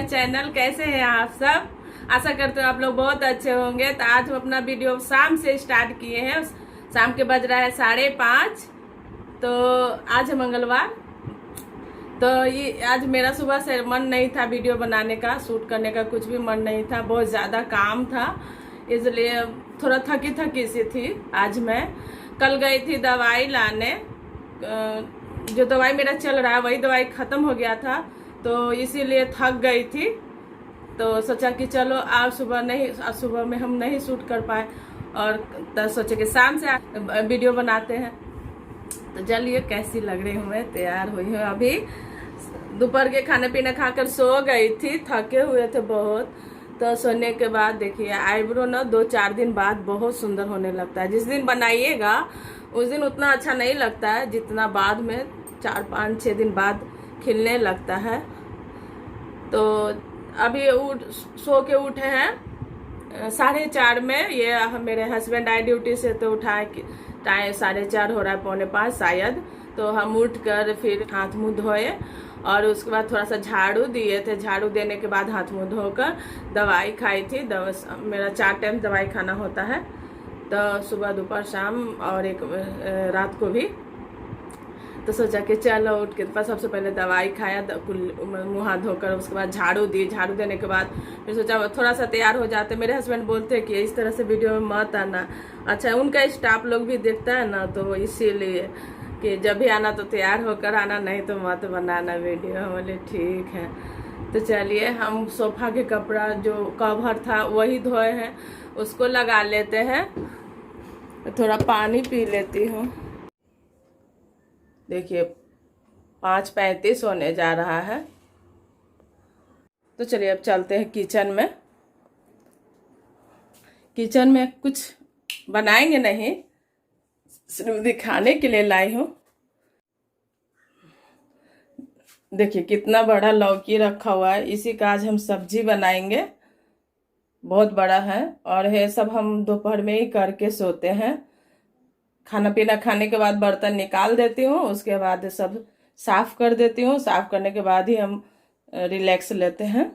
My channel. कैसे हैं आप सब? आशा करते हो आप लोग बहुत अच्छे होंगे। तो आज हम अपना वीडियो शाम से स्टार्ट किए हैं। शाम के बज रहा है 5:30। तो आज है मंगलवार। तो ये आज मेरा सुबह से मन नहीं था वीडियो बनाने का, शूट करने का कुछ भी मन नहीं था। बहुत ज़्यादा काम था, इसलिए थोड़ा थकी थकी सी थी। आज मैं कल गई थी दवाई लाने। जो दवाई मेरा चल रहा है वही दवाई ख़त्म हो गया था, तो इसीलिए थक गई थी। तो सोचा कि चलो आज सुबह में हम नहीं शूट कर पाए, और तो सोचे कि शाम से वीडियो बनाते हैं। तो चलिए कैसी लग रही हूँ मैं, तैयार हुई हूँ। अभी दोपहर के खाने पीने खाकर सो गई थी, थके हुए थे बहुत। तो सोने के बाद देखिए आईब्रो ना 2-4 दिन बाद बहुत सुंदर होने लगता है। जिस दिन बनाइएगा उस दिन उतना अच्छा नहीं लगता है जितना बाद में 4-5-6 दिन बाद खिलने लगता है। तो अभी सो के उठे हैं 4:30 में। ये मेरे हस्बैंड आए ड्यूटी से, तो उठाए कि टाइम 4:30 हो रहा है, 4:45 शायद। तो हम उठ कर फिर हाथ मुंह धोए, और उसके बाद थोड़ा सा झाड़ू दिए थे। झाड़ू देने के बाद हाथ मुंह धोकर दवाई खाई थी। मेरा 4 टाइम दवाई खाना होता है, तो सुबह दोपहर शाम और एक रात को भी। तो सोचा कि चलो उठ के पास सबसे पहले दवाई खाया, मुँह हाथ धोकर उसके बाद झाड़ू दी। झाड़ू देने के बाद फिर सोचा थोड़ा सा तैयार हो जाते। मेरे हस्बैंड बोलते हैं कि इस तरह से वीडियो में मत आना। अच्छा, उनका स्टाफ लोग भी देखता है ना, तो इसीलिए कि जब भी आना तो तैयार होकर आना, नहीं तो मत बनाना वीडियो। हम बोले ठीक है। तो चलिए हम सोफा के कपड़ा जो कवर था वही धोए हैं, उसको लगा लेते हैं। थोड़ा पानी पी लेती हूँ। देखिए 5:35 होने जा रहा है। तो चलिए अब चलते हैं किचन में। किचन में कुछ बनाएंगे नहीं, सिर्फ दिखाने के लिए लाई हूँ। देखिए कितना बड़ा लौकी रखा हुआ है, इसी का आज हम सब्जी बनाएंगे। बहुत बड़ा है, और ये सब हम दोपहर में ही करके सोते हैं। खाना पीना खाने के बाद बर्तन निकाल देती हूँ, उसके बाद सब साफ कर देती हूँ। साफ करने के बाद ही हम रिलैक्स लेते हैं।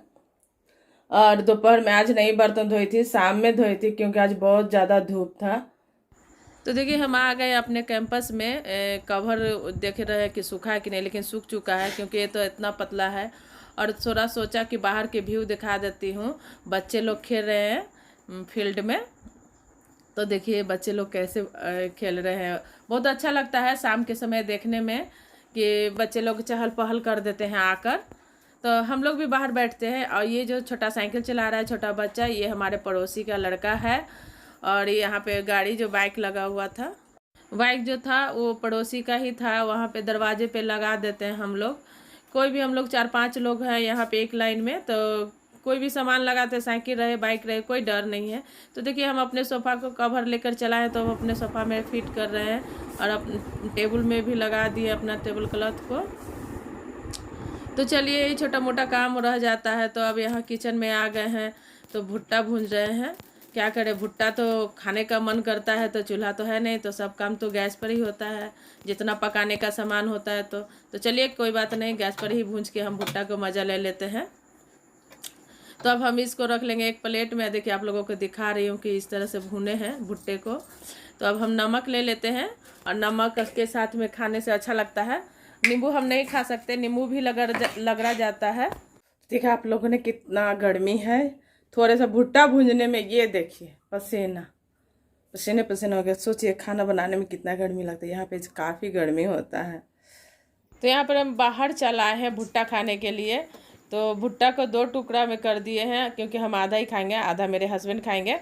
और दोपहर में आज नहीं बर्तन धोई थी, शाम में धोई थी, क्योंकि आज बहुत ज़्यादा धूप था। तो देखिए हम आ गए अपने कैंपस में। कवर देख रहे हैं कि सूखा है कि नहीं, लेकिन सूख चुका है क्योंकि ये तो इतना पतला है। और थोड़ा सोचा कि बाहर के व्यू दिखा देती हूँ। बच्चे लोग खेल रहे हैं फील्ड में। तो देखिए बच्चे लोग कैसे खेल रहे हैं। बहुत अच्छा लगता है शाम के समय देखने में कि बच्चे लोग चहल पहल कर देते हैं आकर। तो हम लोग भी बाहर बैठते हैं। और ये जो छोटा साइकिल चला रहा है छोटा बच्चा, ये हमारे पड़ोसी का लड़का है। और यहाँ पे गाड़ी जो बाइक लगा हुआ था, बाइक जो था वो पड़ोसी का ही था। वहाँ पे दरवाजे पे लगा देते हैं हम लोग। कोई भी हम लोग 4-5 लोग हैं यहाँ पे एक लाइन में, तो कोई भी सामान लगाते, साइकिल रहे बाइक रहे, कोई डर नहीं है। तो देखिए हम अपने सोफ़ा को कवर लेकर चला है, तो हम अपने सोफ़ा में फिट कर रहे हैं। और अपने टेबल में भी लगा दिए अपना टेबल क्लॉथ को। तो चलिए यही छोटा मोटा काम रह जाता है। तो अब यहाँ किचन में आ गए हैं, तो भुट्टा भूंज रहे हैं। क्या करें, भुट्टा तो खाने का मन करता है, तो चूल्हा तो है नहीं, तो सब काम तो गैस पर ही होता है जितना पकाने का सामान होता है। तो चलिए कोई बात नहीं, गैस पर ही भूंज के हम भुट्टा को मज़ा ले लेते हैं। तो अब हम इसको रख लेंगे एक प्लेट में। देखिए आप लोगों को दिखा रही हूँ कि इस तरह से भुने हैं भुट्टे को। तो अब हम नमक ले लेते हैं, और नमक के साथ में खाने से अच्छा लगता है। नींबू हम नहीं खा सकते, नींबू भी लगड़ा जाता है। देखिए आप लोगों ने कितना गर्मी है। थोड़ा सा भुट्टा भूंजने में ये देखिए पसीना पसीने हो गया। सोचिए खाना बनाने में कितना गर्मी लगता है। यहाँ पे काफ़ी गर्मी होता है। तो यहाँ पर हम बाहर चल आए हैं भुट्टा खाने के लिए। तो भुट्टा को 2 टुकड़ा में कर दिए हैं, क्योंकि हम आधा ही खाएंगे, आधा मेरे हस्बैंड खाएंगे।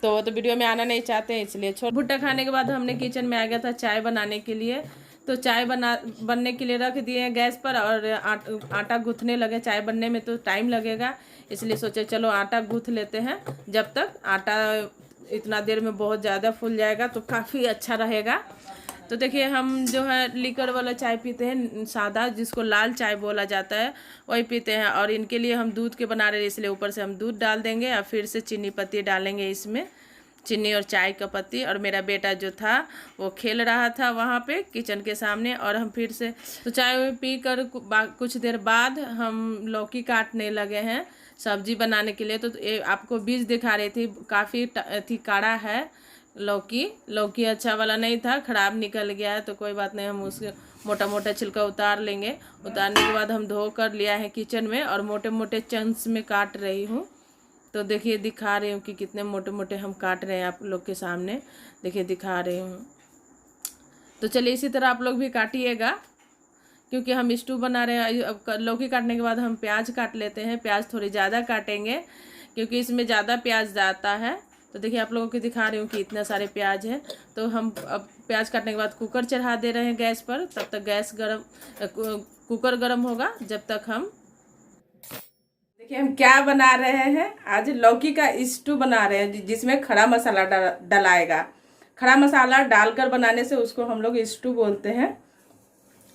तो वो तो वीडियो में आना नहीं चाहते हैं, इसलिए छोड़। भुट्टा खाने के बाद हमने किचन में आ गया था चाय बनाने के लिए। तो चाय बनने के लिए रख दिए गैस पर, और आटा गूँथने लगे। चाय बनने में तो टाइम लगेगा, इसलिए सोचे चलो आटा गूँथ लेते हैं। जब तक आटा इतना देर में बहुत ज़्यादा फूल जाएगा तो काफ़ी अच्छा रहेगा। तो देखिए हम जो है लीकर वाला चाय पीते हैं, सादा, जिसको लाल चाय बोला जाता है, वही पीते हैं। और इनके लिए हम दूध के बना रहे हैं, इसलिए ऊपर से हम दूध डाल देंगे और फिर से चीनी पत्ती डालेंगे इसमें। चीनी और चाय का पत्ती। और मेरा बेटा जो था वो खेल रहा था वहाँ पे किचन के सामने। और हम फिर से तो चाय पी कर कुछ देर बाद हम लौकी काटने लगे हैं सब्जी बनाने के लिए। तो ये आपको बीज दिखा रही थी, काफ़ी थी काड़ा है लौकी अच्छा वाला नहीं था, ख़राब निकल गया है। तो कोई बात नहीं, हम उसके मोटा मोटा छिलका उतार लेंगे। उतारने के बाद हम धो कर लिया है किचन में और मोटे मोटे चंक्स में काट रही हूँ। तो देखिए दिखा रही हूँ कि कितने मोटे मोटे हम काट रहे हैं आप लोग के सामने, देखिए दिखा रही हूँ। तो चलिए इसी तरह आप लोग भी काटिएगा, क्योंकि हम स्टू बना रहे हैं। अब लौकी काटने के बाद हम प्याज काट लेते हैं। प्याज थोड़ी ज़्यादा काटेंगे क्योंकि इसमें ज़्यादा प्याज जाता है। तो देखिए आप लोगों को दिखा रही हूँ कि इतने सारे प्याज हैं। तो हम अब प्याज काटने के बाद कुकर चढ़ा दे रहे हैं गैस पर। तब तक गैस गरम कुकर गरम होगा जब तक हम देखिए हम क्या बना रहे हैं। आज लौकी का स्टू बना रहे हैं जिसमें खड़ा मसाला डलाएगा। खड़ा मसाला डालकर बनाने से उसको हम लोग स्टू बोलते हैं।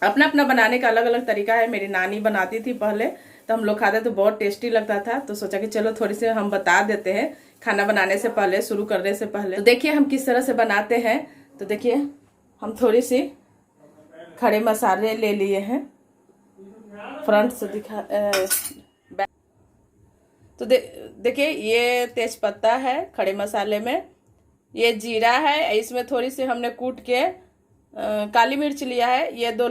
अपना अपना बनाने का अलग अलग तरीका है। मेरी नानी बनाती थी पहले, तो हम लोग खाते तो बहुत टेस्टी लगता था। तो सोचा कि चलो थोड़ी सी हम बता देते हैं खाना बनाने से पहले, शुरू करने से पहले। तो देखिए हम किस तरह से बनाते हैं। तो देखिए हम थोड़ी सी खड़े मसाले ले लिए हैं, फ्रंट से दिखा तो देखिए ये तेज पत्ता है खड़े मसाले में, ये जीरा है, इसमें थोड़ी सी हमने कूट के काली मिर्च लिया है, ये 2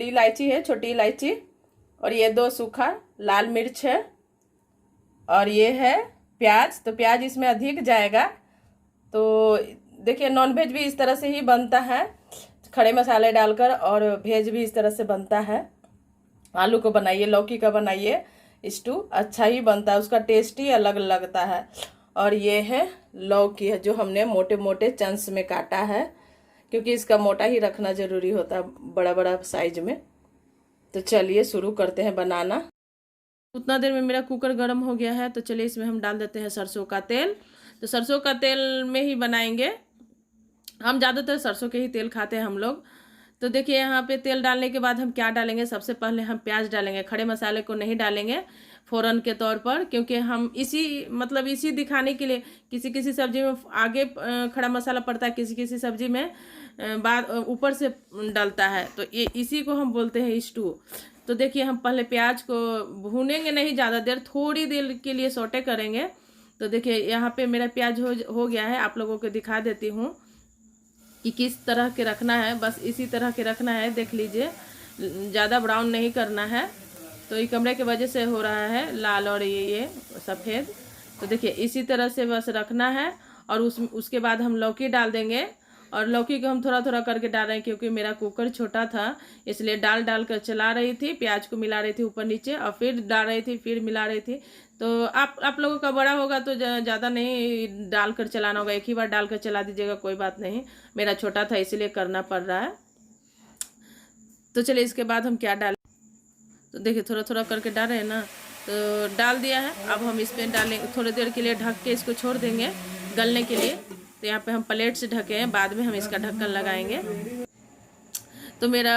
इलायची है, छोटी इलायची, और ये 2 सूखा लाल मिर्च है, और ये है प्याज। तो प्याज इसमें अधिक जाएगा। तो देखिए नॉनवेज भी इस तरह से ही बनता है, खड़े मसाले डालकर, और वेज भी इस तरह से बनता है। आलू को बनाइए, लौकी का बनाइए, स्टू अच्छा ही बनता है, उसका टेस्ट ही अलग लगता है। और ये है लौकी है जो हमने मोटे मोटे चंक्स में काटा है, क्योंकि इसका मोटा ही रखना जरूरी होता है, बड़ा बड़ा साइज में। तो चलिए शुरू करते हैं बनाना। उतना देर में मेरा कुकर गर्म हो गया है। तो चलिए इसमें हम डाल देते हैं सरसों का तेल। तो सरसों का तेल में ही बनाएंगे हम, ज़्यादातर सरसों के ही तेल खाते हैं हम लोग। तो देखिए यहाँ पे तेल डालने के बाद हम क्या डालेंगे, सबसे पहले हम प्याज डालेंगे। खड़े मसाले को नहीं डालेंगे फ़ौरन के तौर पर, क्योंकि हम इसी दिखाने के लिए, किसी किसी सब्जी में आगे खड़ा मसाला पड़ता है, किसी किसी सब्जी में बाद ऊपर से डलता है। तो ये इसी को हम बोलते हैं स्टू। तो देखिए हम पहले प्याज को भूनेंगे नहीं ज़्यादा देर, थोड़ी देर के लिए सौटे करेंगे। तो देखिए यहाँ पे मेरा प्याज हो गया है, आप लोगों को दिखा देती हूँ कि किस तरह के रखना है। बस इसी तरह के रखना है, देख लीजिए, ज़्यादा ब्राउन नहीं करना है। तो ये कैमरे की वजह से हो रहा है लाल और ये सफ़ेद। तो देखिए इसी तरह से बस रखना है। और उसके बाद हम लौकी डाल देंगे, और लौकी को हम थोड़ा थोड़ा करके डाल रहे हैं, क्योंकि मेरा कुकर छोटा था इसलिए डाल कर चला रही थी, प्याज को मिला रही थी ऊपर नीचे, और फिर डाल रही थी, फिर मिला रही थी। तो आप लोगों का बड़ा होगा तो ज़्यादा नहीं डालकर चलाना होगा, एक ही बार डालकर चला दीजिएगा, कोई बात नहीं। मेरा छोटा था इसीलिए करना पड़ रहा है। तो चलिए इसके बाद हम क्या डालें, तो देखिए थोड़ा थोड़ा करके डाल रहे हैं ना, तो डाल दिया है। अब हम इस पर डालें, थोड़ी देर के लिए ढक के इसको छोड़ देंगे गलने के लिए। तो यहाँ पे हम प्लेट से ढके हैं, बाद में हम इसका ढक्कन लगाएंगे। तो मेरा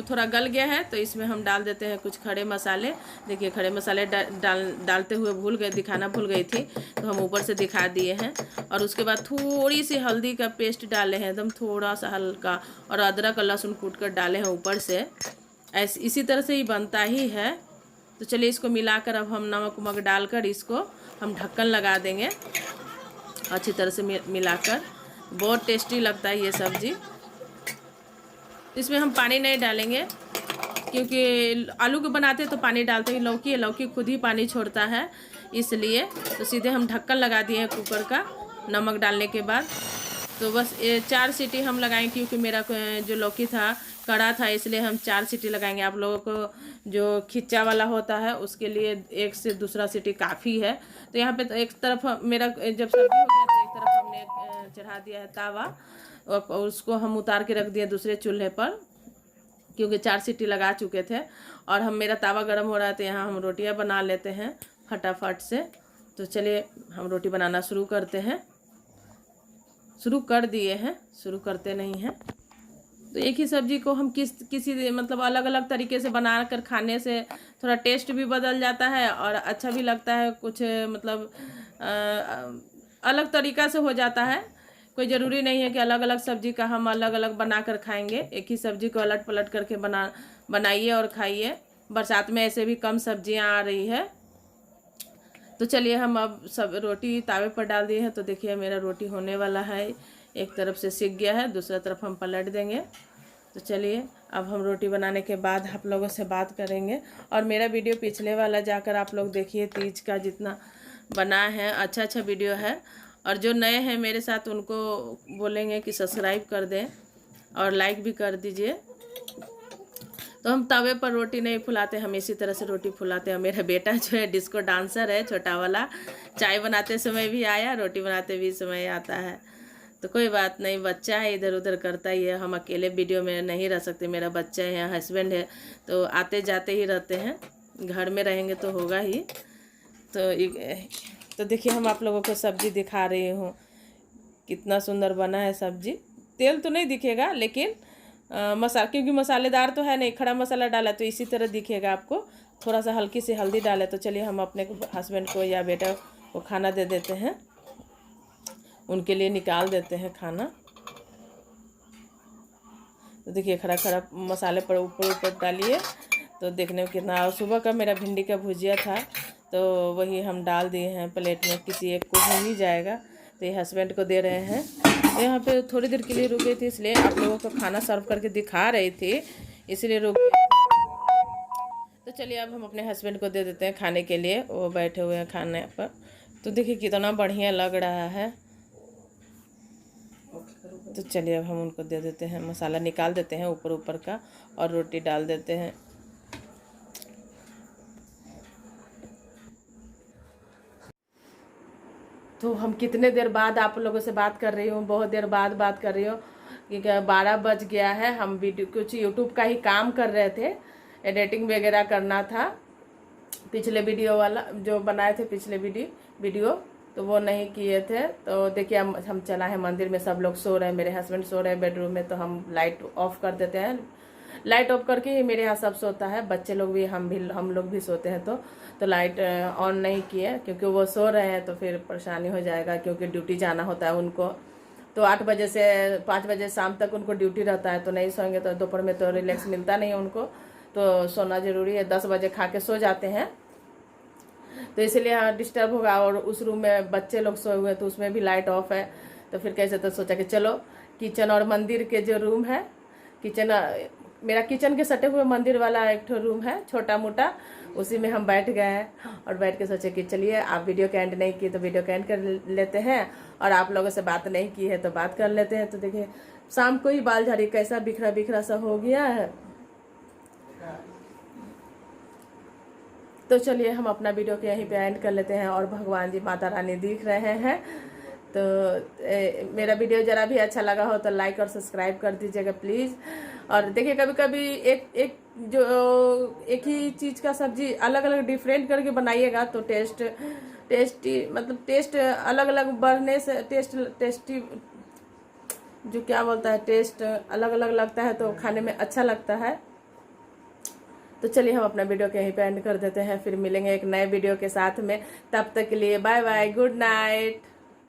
थोड़ा गल गया है, तो इसमें हम डाल देते हैं कुछ खड़े मसाले। देखिए खड़े मसाले डालते हुए दिखाना भूल गई थी, तो हम ऊपर से दिखा दिए हैं। और उसके बाद थोड़ी सी हल्दी का पेस्ट डाले हैं, एकदम थोड़ा सा हल्का, और अदरक और लहसुन कूट कर डाले हैं ऊपर से। इसी तरह से ही बनता ही है। तो चलिए इसको मिलाकर अब हम नमक वमक डालकर इसको हम ढक्कन लगा देंगे अच्छी तरह से मिलाकर। बहुत टेस्टी लगता है ये सब्ज़ी। इसमें हम पानी नहीं डालेंगे, क्योंकि आलू को बनाते तो पानी डालते हैं, लौकी खुद ही पानी छोड़ता है, इसलिए। तो सीधे हम ढक्कन लगा दिए हैं कुकर का नमक डालने के बाद। तो बस 4 सीटी हम लगाएंगे, क्योंकि मेरा जो लौकी था कड़ा था, इसलिए हम 4 सीटी लगाएंगे। आप लोगों को जो खिच्चा वाला होता है उसके लिए 1 से दूसरा सीटी काफ़ी है। तो यहाँ पे तो एक तरफ मेरा जब सब्जी हो गया तो एक तरफ हमने चढ़ा दिया है तावा, और उसको हम उतार के रख दिए दूसरे चूल्हे पर, क्योंकि 4 सीटी लगा चुके थे। और मेरा तावा गर्म हो रहा है, तो यहाँ हम रोटियाँ बना लेते हैं फटाफट से। तो चलिए हम रोटी बनाना शुरू करते हैं। शुरू कर दिए हैं, शुरू करते नहीं हैं। तो एक ही सब्जी को हम किसी मतलब अलग अलग तरीके से बना कर खाने से थोड़ा टेस्ट भी बदल जाता है और अच्छा भी लगता है। कुछ मतलब अलग तरीका से हो जाता है। कोई ज़रूरी नहीं है कि अलग अलग सब्जी का हम अलग अलग बना कर खाएंगे। एक ही सब्जी को अलट पलट करके बनाइए और खाइए। बरसात में ऐसे भी कम सब्जियां आ रही है। तो चलिए हम अब सब रोटी तावे पर डाल दिए हैं। तो देखिए मेरा रोटी होने वाला है, एक तरफ से सिक गया है, दूसरा तरफ हम पलट देंगे। तो चलिए अब हम रोटी बनाने के बाद आप लोगों से बात करेंगे। और मेरा वीडियो पिछले वाला जाकर आप लोग देखिए, तीज का जितना बना है अच्छा अच्छा वीडियो है। और जो नए हैं मेरे साथ उनको बोलेंगे कि सब्सक्राइब कर दें और लाइक भी कर दीजिए। तो हम तवे पर रोटी नहीं फुलाते, हम इसी तरह से रोटी फुलाते हैं। मेरा बेटा जो है डिस्को डांसर है, छोटा वाला, चाय बनाते समय भी आया, रोटी बनाते भी समय आता है। तो कोई बात नहीं, बच्चा है इधर उधर करता ही है। हम अकेले वीडियो में नहीं रह सकते, मेरा बच्चा है, हस्बैंड है, तो आते जाते ही रहते हैं। घर में रहेंगे तो होगा ही। तो देखिए हम आप लोगों को सब्जी दिखा रही हूँ, कितना सुंदर बना है सब्जी। तेल तो नहीं दिखेगा लेकिन क्योंकि मसालेदार तो है नहीं, खड़ा मसाला डाला तो इसी तरह दिखेगा आपको। थोड़ा सा हल्की सी हल्दी डाले। तो चलिए हम अपने हस्बैंड को या बेटा को खाना दे देते हैं, उनके लिए निकाल देते हैं खाना। तो देखिए खड़ा खड़ा मसाले पर ऊपर ऊपर डालिए तो देखने में कितना। सुबह का मेरा भिंडी का भुजिया था तो वही हम डाल दिए हैं प्लेट में, किसी एक को हो ही जाएगा। तो ये हस्बैंड को दे रहे हैं। यहाँ पे थोड़ी देर के लिए रुक गई थी, इसलिए आप लोगों को खाना सर्व करके दिखा रही थी, इसलिए रुक गई। तो चलिए अब हम अपने हस्बैंड को दे देते हैं खाने के लिए, वो बैठे हुए हैं खाने पर। तो देखिए कितना बढ़िया लग रहा है। तो चलिए अब हम उनको दे देते हैं, मसाला निकाल देते हैं ऊपर ऊपर का और रोटी डाल देते हैं। तो हम कितने देर बाद आप लोगों से बात कर रही हूँ, बहुत देर बाद बात कर रही हूँ, क्योंकि 12 बज गया है। हम वीडियो कुछ यूट्यूब का ही काम कर रहे थे, एडिटिंग वगैरह करना था। पिछले वीडियो वाला जो बनाए थे, पिछले वीडियो तो वो नहीं किए थे। तो देखिए हम चला है मंदिर में, सब लोग सो रहे हैं, मेरे हस्बैंड सो रहे हैं बेडरूम में, तो हम लाइट ऑफ कर देते हैं। लाइट ऑफ करके ही मेरे यहाँ सब सोता है, बच्चे लोग भी, हम लोग भी सोते हैं। तो लाइट ऑन नहीं किए क्योंकि वो सो रहे हैं तो फिर परेशानी हो जाएगा, क्योंकि ड्यूटी जाना होता है उनको। तो 8 बजे से 5 बजे शाम तक उनको ड्यूटी रहता है, तो नहीं सोएंगे तो दोपहर में तो रिलैक्स मिलता नहीं है उनको, तो सोना ज़रूरी है। 10 बजे खा के सो जाते हैं, तो इसलिए हाँ डिस्टर्ब होगा। और उस रूम में बच्चे लोग सोए हुए हैं तो उसमें भी लाइट ऑफ है, तो फिर कैसे। तो सोचा कि चलो किचन और मंदिर के जो रूम है, मेरा किचन के सटे हुए मंदिर वाला एक रूम है छोटा मोटा, उसी में हम बैठ गए हैं। और बैठ के सोचे कि चलिए आप वीडियो का एंड नहीं किए तो वीडियो का एंड कर लेते हैं, और आप लोगों से बात नहीं की है तो बात कर लेते हैं। तो देखिए शाम को ही बाल झाड़ी कैसा बिखरा बिखरा सा हो गया है। तो चलिए हम अपना वीडियो को यहीं पे एंड कर लेते हैं। और भगवान जी माता रानी दिख रहे हैं। तो मेरा वीडियो ज़रा भी अच्छा लगा हो तो लाइक और सब्सक्राइब कर दीजिएगा प्लीज़। और देखिए कभी कभी एक ही चीज़ का सब्जी अलग अलग डिफरेंट करके बनाइएगा तो टेस्ट अलग अलग बढ़ने से टेस्टी जो क्या बोलता है, टेस्ट अलग अलग लगता है तो खाने में अच्छा लगता है। तो चलिए हम अपना वीडियो को यहीं पे एंड कर देते हैं, फिर मिलेंगे एक नए वीडियो के साथ में। तब तक के लिए बाय बाय, गुड नाइट।